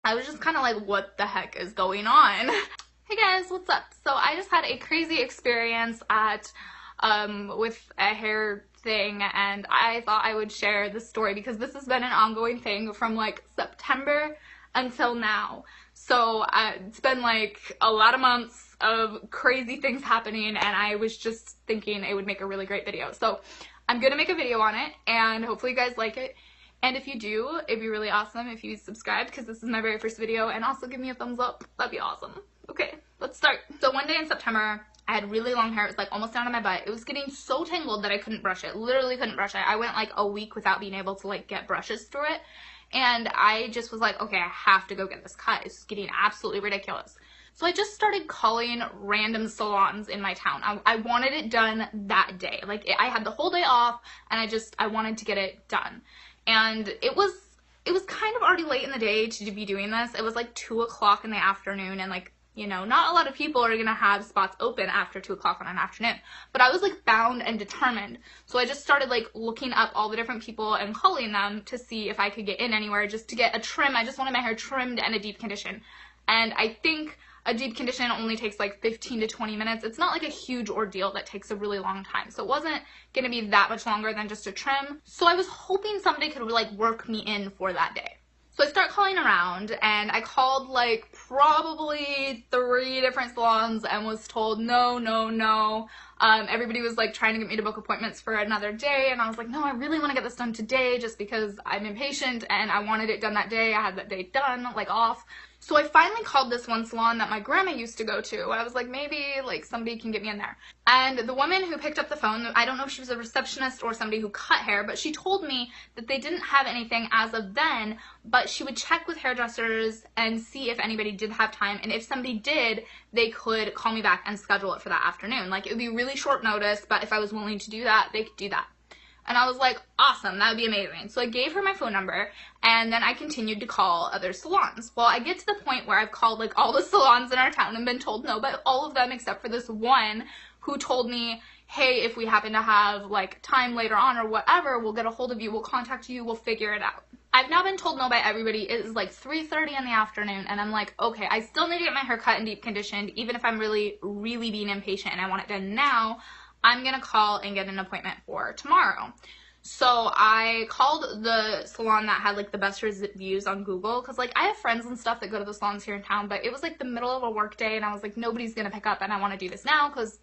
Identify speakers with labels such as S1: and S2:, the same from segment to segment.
S1: I was just kind of like, what the heck is going on? Hey guys, what's up? So I just had a crazy experience at with a hair thing, and I thought I would share this story because this has been an ongoing thing from like September until now. So it's been like a lot of months of crazy things happening, and I was just thinking it would make a really great video. So I'm gonna make a video on it, and hopefully you guys like it. And if you do, it'd be really awesome if you subscribe, because this is my very first video, and also give me a thumbs up. That'd be awesome. Okay, let's start. So one day in September, I had really long hair. It was like almost down to my butt. It was getting so tangled that I couldn't brush it. Literally couldn't brush it. I went like a week without being able to like get brushes through it. And I just was like, okay, I have to go get this cut. It's getting absolutely ridiculous. So I just started calling random salons in my town. I wanted it done that day. Like I had the whole day off, and I wanted to get it done. And it was kind of already late in the day to be doing this. It was like 2 o'clock in the afternoon, and like, you know, not a lot of people are gonna have spots open after 2 o'clock on an afternoon. But I was like bound and determined. So I just started like looking up all the different people and calling them to see if I could get in anywhere just to get a trim. I just wanted my hair trimmed and a deep condition. And I think a deep condition only takes like 15 to 20 minutes. It's not like a huge ordeal that takes a really long time. So it wasn't gonna be that much longer than just a trim. So I was hoping somebody could like work me in for that day. So I start calling around, and I called like probably 3 different salons and was told no, no, no. Everybody was like trying to get me to book appointments for another day, and I was like, no, I really want to get this done today just because I'm impatient and I wanted it done that day. I had that day done, like off. So I finally called this one salon that my grandma used to go to, and I was like, maybe like somebody can get me in there. And the woman who picked up the phone, I don't know if she was a receptionist or somebody who cut hair, but she told me that they didn't have anything as of then, but she would check with hairdressers and see if anybody did have time, and if somebody did, they could call me back and schedule it for that afternoon. Like, it would be really short notice, but if I was willing to do that, they could do that. And I was like, awesome, that would be amazing. So I gave her my phone number, and then I continued to call other salons. Well, I get to the point where I've called like all the salons in our town and been told no, but all of them except for this one who told me, hey, if we happen to have like time later on or whatever, we'll get a hold of you, we'll contact you, we'll figure it out. I've now been told no by everybody. It is like 3:30 in the afternoon, and I'm like, okay, I still need to get my hair cut and deep conditioned, even if I'm really, really being impatient and I want it done now. I'm gonna call and get an appointment for tomorrow. So I called the salon that had like the best reviews on Google, because like I have friends and stuff that go to the salons here in town, but it was like the middle of a work day, and I was like, nobody's gonna pick up, and I want to do this now because,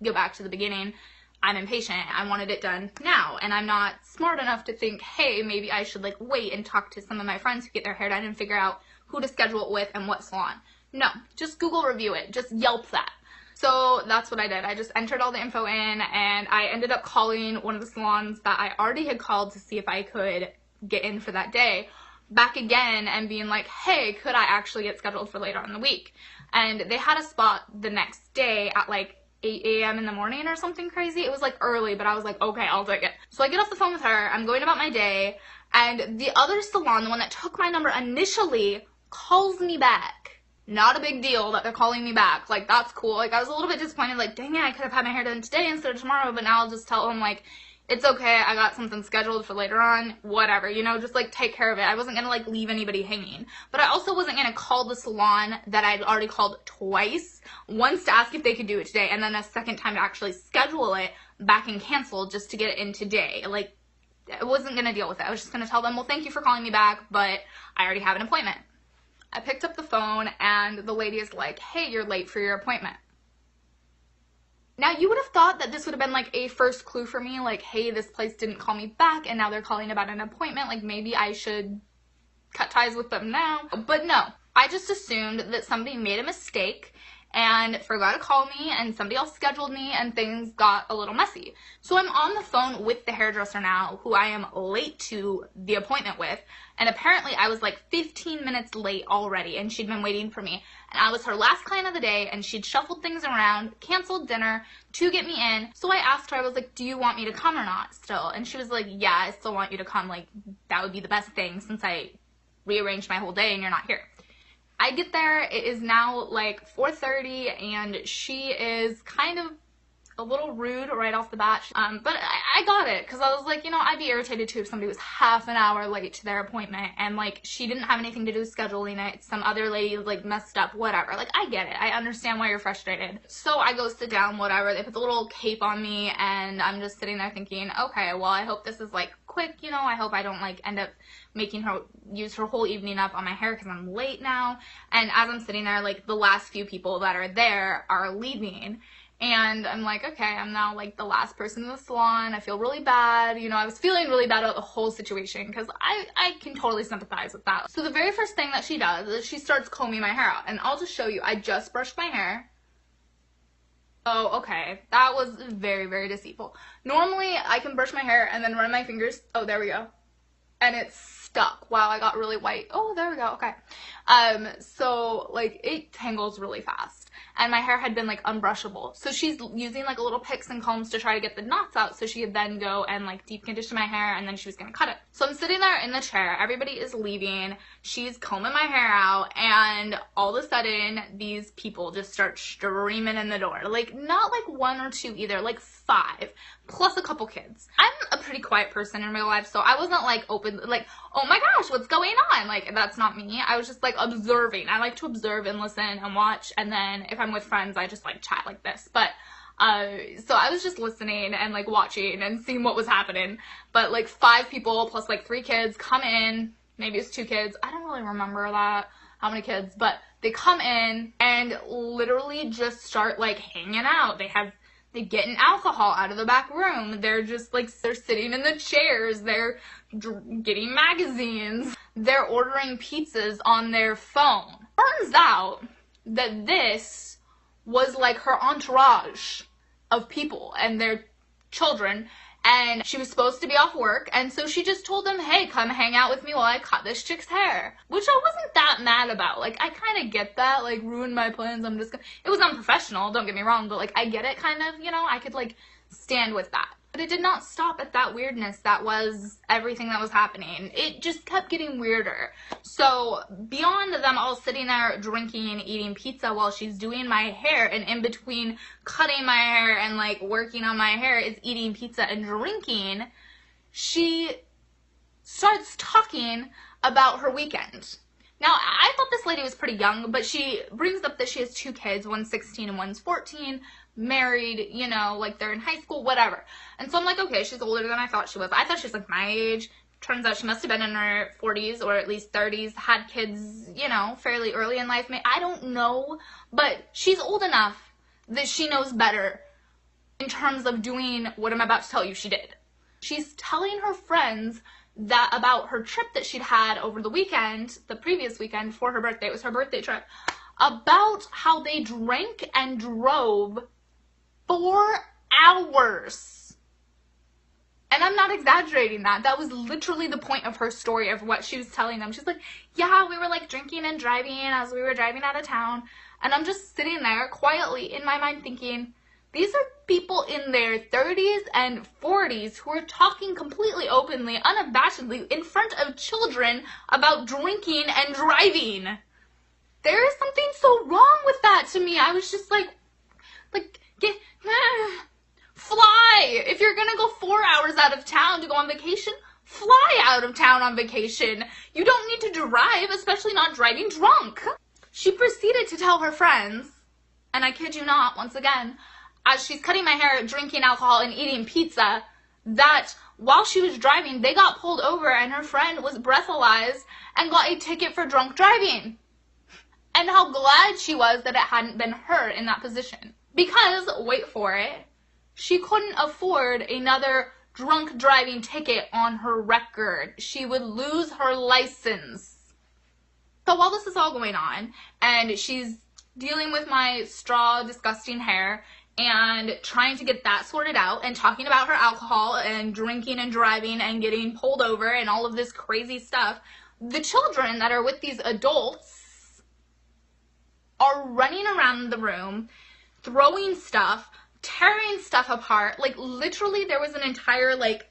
S1: go back to the beginning, I'm impatient. I wanted it done now, and I'm not smart enough to think, hey, maybe I should like wait and talk to some of my friends who get their hair done and figure out who to schedule it with and what salon. No, just Google review it, just Yelp that. So that's what I did. I just entered all the info in, and I ended up calling one of the salons that I already had called to see if I could get in for that day back again and being like, hey, could I actually get scheduled for later in the week? And they had a spot the next day at like 8 a.m. in the morning or something crazy. It was like early, but I was like, okay, I'll take it. So I get off the phone with her. I'm going about my day, and the other salon, the one that took my number initially, calls me back. Not a big deal that they're calling me back. Like, that's cool. Like, I was a little bit disappointed. Like, dang it, I could have had my hair done today instead of tomorrow. But now I'll just tell them, like, it's okay. I got something scheduled for later on. Whatever, you know, just, like, take care of it. I wasn't going to, like, leave anybody hanging. But I also wasn't going to call the salon that I'd already called twice. Once to ask if they could do it today, and then a second time to actually schedule it back and cancel just to get it in today. Like, I wasn't going to deal with it. I was just going to tell them, well, thank you for calling me back, but I already have an appointment. I picked up the phone, and the lady is like, hey, you're late for your appointment. Now, you would have thought that this would have been like a first clue for me, like, hey, this place didn't call me back, and now they're calling about an appointment, like maybe I should cut ties with them now. But no, I just assumed that somebody made a mistake and forgot to call me, and somebody else scheduled me, and things got a little messy. So I'm on the phone with the hairdresser now, who I am late to the appointment with, and apparently I was like 15 minutes late already, and she'd been waiting for me. And I was her last client of the day, and she'd shuffled things around, canceled dinner to get me in. So I asked her, I was like, do you want me to come or not still? And she was like, yeah, I still want you to come. Like, that would be the best thing since I rearranged my whole day and you're not here. I get there, it is now like 4:30, and she is kind of a little rude right off the bat. But I got it, because I was like, you know, I'd be irritated too if somebody was half an hour late to their appointment and like she didn't have anything to do with scheduling it. Some other lady like messed up, whatever. Like, I get it. I understand why you're frustrated. So I go sit down, whatever. They put the little cape on me and I'm just sitting there thinking, okay, well, I hope this is like quick, you know, I hope I don't like end up making her use her whole evening up on my hair because I'm late now. And as I'm sitting there, like, the last few people that are there are leaving. And I'm like, okay, I'm now, like, the last person in the salon. I feel really bad. You know, I was feeling really bad about the whole situation because I can totally sympathize with that. So the very first thing that she does is she starts combing my hair out. And I'll just show you. I just brushed my hair. Oh, okay. That was very, very deceitful. Normally, I can brush my hair and then run my fingers. Oh, there we go. And it's stuck. Wow, I got really white. Oh, there we go. Okay. So, like, it tangles really fast. And my hair had been, like, unbrushable. So she's using, like, little picks and combs to try to get the knots out so she could then go and, like, deep condition my hair and then she was going to cut it. So I'm sitting there in the chair. Everybody is leaving. She's combing my hair out. And all of a sudden, these people just start streaming in the door. Like, not, like, one or two either. Like, 5. Plus a couple kids. I'm a pretty quiet person in real life, so I wasn't, like, open, like, oh my gosh, what's going on? Like, that's not me. I was just, like, observing. I like to observe and listen and watch, and then if I'm with friends, I just, like, chat like this. But, so I was just listening and, like, watching and seeing what was happening. But, like, 5 people plus, like, 3 kids come in. Maybe it's 2 kids. I don't really remember that, how many kids. But they come in and literally just start, like, hanging out. They getting alcohol out of the back room. They're just, like, they're sitting in the chairs. They're getting magazines. They're ordering pizzas on their phone. Turns out that this was, like, her entourage of people and their children. And she was supposed to be off work, and so she just told them, hey, come hang out with me while I cut this chick's hair. Which I wasn't that mad about. Like, I kind of get that, like, ruined my plans, I'm just gonna... It was unprofessional, don't get me wrong, but, like, I get it, kind of, you know? I could, like, stand with that. But it did not stop at that weirdness that was everything that was happening. It just kept getting weirder. So, beyond them all sitting there drinking and eating pizza while she's doing my hair, and in between cutting my hair and, like, working on my hair is eating pizza and drinking, she starts talking about her weekend. Now, I thought this lady was pretty young, but she brings up that she has 2 kids, one's 16 and one's 14, married, you know, like they're in high school, whatever. And so I'm like, okay, she's older than I thought she was. I thought she was like my age. Turns out she must have been in her 40s or at least 30s, had kids, you know, fairly early in life. I don't know, but she's old enough that she knows better in terms of doing what I'm about to tell you she did. She's telling her friends that about her trip that she'd had over the weekend, the previous weekend before her birthday, it was her birthday trip, about how they drank and drove 4 hours. And I'm not exaggerating that. That was literally the point of her story of what she was telling them. She's like, yeah, we were like drinking and driving as we were driving out of town. And I'm just sitting there quietly in my mind thinking, these are people in their 30s and 40s who are talking completely openly, unabashedly, in front of children about drinking and driving. There is something so wrong with that to me. I was just like, fly. If you're gonna go 4 hours out of town to go on vacation, fly out of town on vacation. You don't need to drive, especially not driving drunk. She proceeded to tell her friends, and I kid you not, once again, as she's cutting my hair, drinking alcohol, and eating pizza, that while she was driving, they got pulled over and her friend was breathalyzed and got a ticket for drunk driving. And how glad she was that it hadn't been her in that position. Because, wait for it, she couldn't afford another drunk driving ticket on her record. She would lose her license. So while this is all going on, and she's dealing with my straw, disgusting hair, and trying to get that sorted out, and talking about her alcohol, and drinking and driving, and getting pulled over, and all of this crazy stuff, the children that are with these adults are running around the room, throwing stuff, tearing stuff apart. Like, literally, there was an entire, like,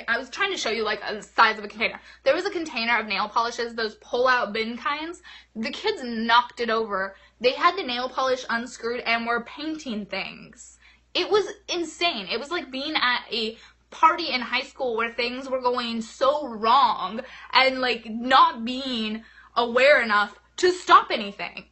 S1: I was trying to show you, like, the size of a container. There was a container of nail polishes, those pull-out bin kinds. The kids knocked it over. They had the nail polish unscrewed and were painting things It was insane. It was like being at a party in high school where things were going so wrong and like not being aware enough to stop anything.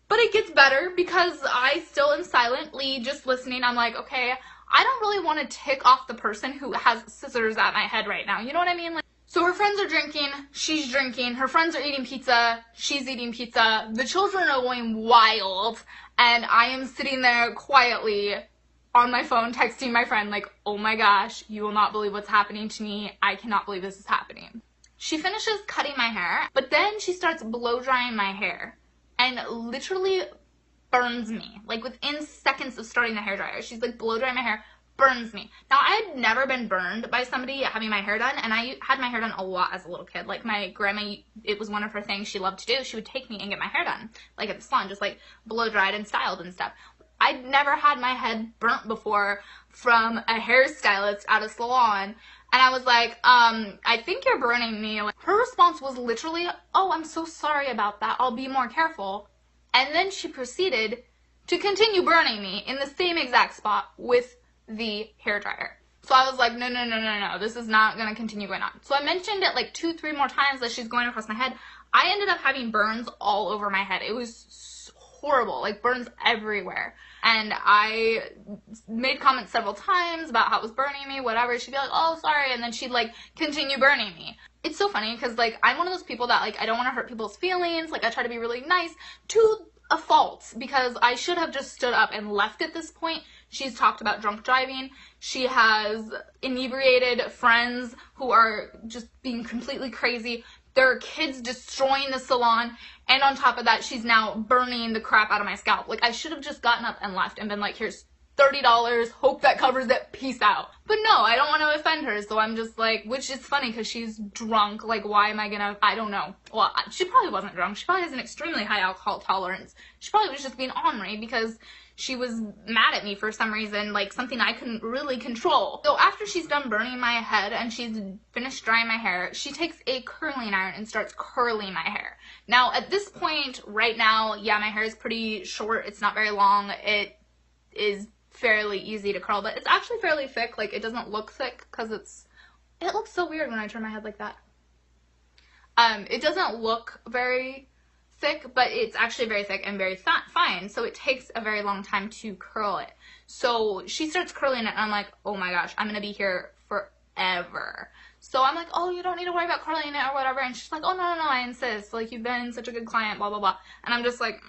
S1: But it gets better because I still am silently just listening. I'm like, okay, I don't really want to tick off the person who has scissors at my head right now. You know what I mean? Like, so her friends are drinking, she's drinking, her friends are eating pizza, she's eating pizza, the children are going wild, and I am sitting there quietly on my phone texting my friend like, oh my gosh, you will not believe what's happening to me. I cannot believe this is happening. She finishes cutting my hair, but then she starts blow drying my hair and literally burns me. Like within seconds of starting the hairdryer, she's like blow drying my hair, burns me. Now, I had never been burned by somebody having my hair done, and I had my hair done a lot as a little kid. Like, my grandma, it was one of her things she loved to do. She would take me and get my hair done, like at the salon, just like blow dried and styled and stuff. I'd never had my head burnt before from a hairstylist at a salon, and I was like, I think you're burning me. Her response was literally, oh, I'm so sorry about that. I'll be more careful. And then she proceeded to continue burning me in the same exact spot with the hairdryer. So I was like, no, this is not going to continue going on. So I mentioned it like 2-3 more times as she's going across my head. I ended up having burns all over my head. It was horrible, like burns everywhere. And I made comments several times about how it was burning me, whatever. She'd be like, oh, sorry. And then she'd like continue burning me. It's so funny because like I'm one of those people that like I don't want to hurt people's feelings. Like I try to be really nice to a fault because I should have just stood up and left at this point. She's talked about drunk driving. She has inebriated friends who are just being completely crazy. There are kids destroying the salon. And on top of that, she's now burning the crap out of my scalp. Like, I should have just gotten up and left and been like, here's $30. Hope that covers it. Peace out. But no, I don't want to offend her. So I'm just like, which is funny because she's drunk. Like, why am I gonna, I don't know. Well, she probably wasn't drunk. She probably has an extremely high alcohol tolerance. She probably was just being ornery because she was mad at me for some reason, like something I couldn't really control. So after she's done burning my head and she's finished drying my hair, she takes a curling iron and starts curling my hair. Now, at this point, right now, yeah, my hair is pretty short. It's not very long. It is fairly easy to curl, but it's actually fairly thick. Like, it doesn't look thick because it looks so weird when I turn my head like that. It doesn't look very thick, but it's actually very thick and very fine, so it takes a very long time to curl it. So she starts curling it, and I'm like, oh my gosh, I'm gonna be here forever. So I'm like, oh, you don't need to worry about curling it or whatever, and she's like, oh, no, I insist, like, you've been such a good client, blah, blah, blah. And I'm just like,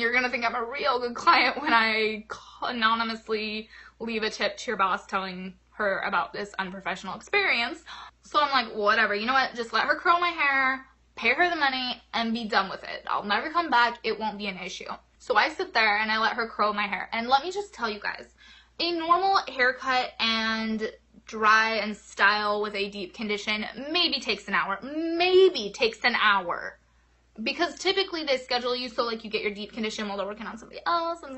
S1: you're gonna think I'm a real good client when I anonymously leave a tip to your boss telling her about this unprofessional experience. So I'm like, whatever, you know what, just let her curl my hair, pay her the money, and be done with it. I'll never come back. It won't be an issue. So I sit there and I let her curl my hair. And let me just tell you guys, a normal haircut and dry and style with a deep condition maybe takes an hour. Maybe takes an hour. Because typically they schedule you so like you get your deep condition while they're working on somebody else. And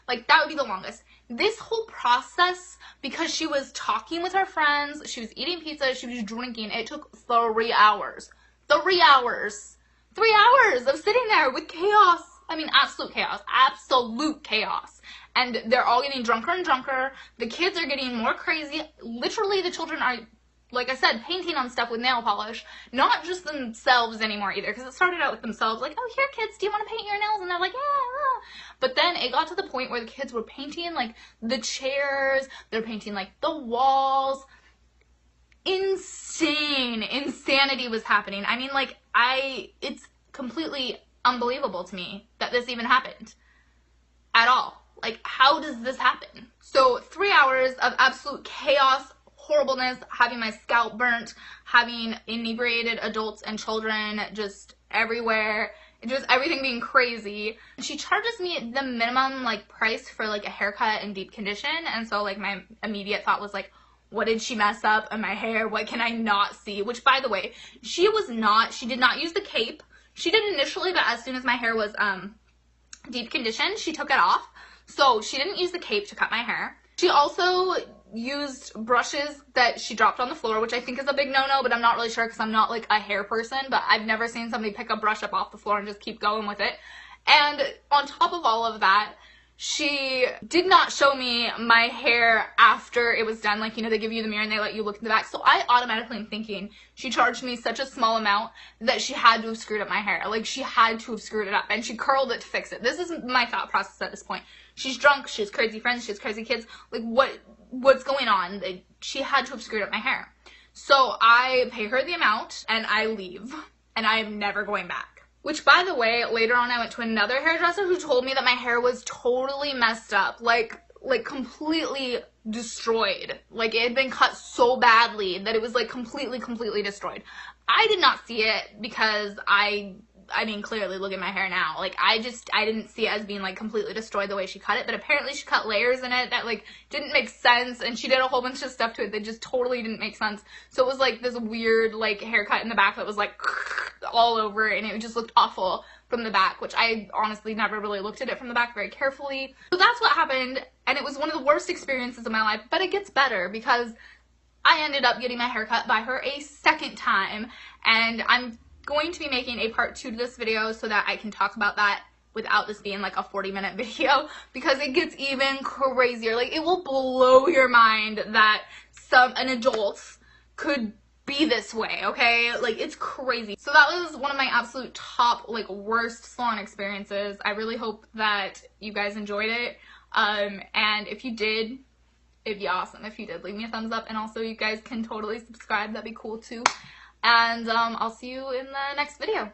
S1: like that would be the longest. This whole process, because she was talking with her friends, she was eating pizza, she was drinking, it took 3 hours. 3 hours. 3 hours of sitting there with chaos. I mean, absolute chaos. Absolute chaos. And they're all getting drunker and drunker. The kids are getting more crazy. Literally, the children are, like I said, painting on stuff with nail polish. Not just themselves anymore either. Because it started out with themselves. Like, oh, here, kids, do you want to paint your nails? And they're like, yeah. But then it got to the point where the kids were painting, like, the chairs. They're painting, like, the walls. Insanity was happening. I mean, like, it's completely unbelievable to me that this even happened at all. Like, how does this happen? So 3 hours of absolute chaos, horribleness, having my scalp burnt, having inebriated adults and children just everywhere, just everything being crazy. She charges me the minimum, like, price for, like, a haircut and deep condition, and so, like, my immediate thought was, like, what did she mess up in my hair? What can I not see? Which, by the way, she did not use the cape. She did initially, but as soon as my hair was deep conditioned, she took it off. So she didn't use the cape to cut my hair. She also used brushes that she dropped on the floor, which I think is a big no-no, but I'm not really sure because I'm not like a hair person, but I've never seen somebody pick a brush up off the floor and just keep going with it. And on top of all of that, she did not show me my hair after it was done. Like, you know, they give you the mirror and they let you look in the back. So I automatically am thinking she charged me such a small amount that she had to have screwed up my hair. Like, she had to have screwed it up, and she curled it to fix it. This is my thought process at this point. She's drunk, she has crazy friends, she has crazy kids. Like, what's going on? She had to have screwed up my hair. So I pay her the amount and I leave, and I am never going back. Which, by the way, later on I went to another hairdresser who told me that my hair was totally messed up, like completely destroyed. Like, it had been cut so badly that it was like completely destroyed. I did not see it because I mean, clearly, look at my hair now. Like, I didn't see it as being, like, completely destroyed the way she cut it, but apparently she cut layers in it that, like, didn't make sense, and she did a whole bunch of stuff to it that just totally didn't make sense. So it was, like, this weird, like, haircut in the back that was, like, all over, and it just looked awful from the back, which I honestly never really looked at it from the back very carefully. So that's what happened, and it was one of the worst experiences of my life, but it gets better because I ended up getting my hair cut by her a second time, and I'm going to be making a part 2 to this video so that I can talk about that without this being like a 40-minute video, because it gets even crazier. Like, it will blow your mind that an adult could be this way, okay? Like, it's crazy. So that was one of my absolute top, like, worst salon experiences. I really hope that you guys enjoyed it, and if you did, it'd be awesome if you did leave me a thumbs up, and also you guys can totally subscribe. That'd be cool too. And I'll see you in the next video.